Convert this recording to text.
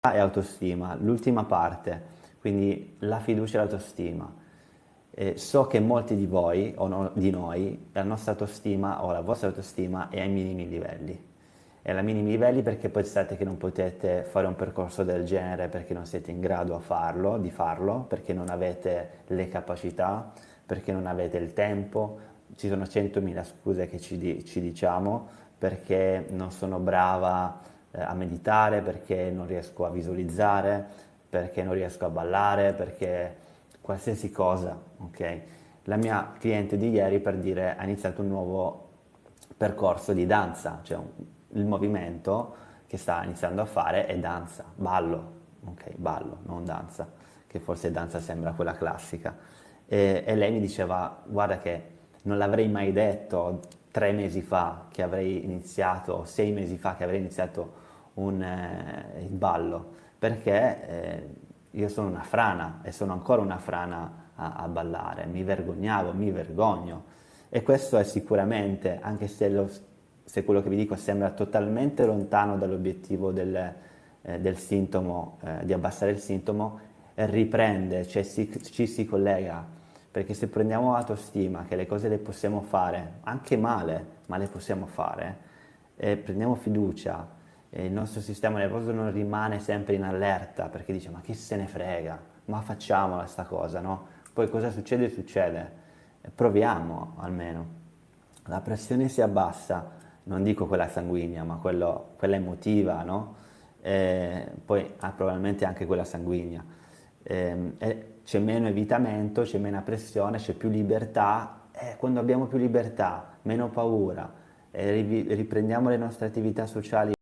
e autostima, l'ultima parte, quindi la fiducia e l'autostima. So che molti di voi, o di noi, la nostra autostima o la vostra autostima è ai minimi livelli. È ai minimi livelli perché pensate che non potete fare un percorso del genere perché non siete in grado di farlo, perché non avete le capacità, perché non avete il tempo. Ci sono 100.000 scuse che ci diciamo perché non sono brava a meditare, perché non riesco a visualizzare, perché non riesco a ballare, perché qualsiasi cosa, ok? La mia cliente di ieri, per dire, ha iniziato un nuovo percorso di danza, cioè il movimento che sta iniziando a fare è danza, ballo, ok? Ballo, non danza, che forse danza sembra quella classica. E lei mi diceva, guarda che non l'avrei mai detto 3 mesi fa che avrei iniziato, o 6 mesi fa che avrei iniziato il ballo, perché io sono una frana e sono ancora una frana a ballare, mi vergognavo, mi vergogno. E questo è sicuramente, anche se quello che vi dico sembra totalmente lontano dall'obiettivo del sintomo, di abbassare il sintomo, riprende, cioè ci si collega, perché se prendiamo autostima, che le cose le possiamo fare, anche male, ma le possiamo fare, e prendiamo fiducia, e il nostro sistema nervoso non rimane sempre in allerta, perché dice ma chi se ne frega, ma facciamola sta cosa, no? Poi cosa succede? Succede. Proviamo almeno. La pressione si abbassa, non dico quella sanguigna, ma quella emotiva, no? Poi probabilmente anche quella sanguigna. E c'è meno evitamento, c'è meno pressione, c'è più libertà. Quando abbiamo più libertà, meno paura, riprendiamo le nostre attività sociali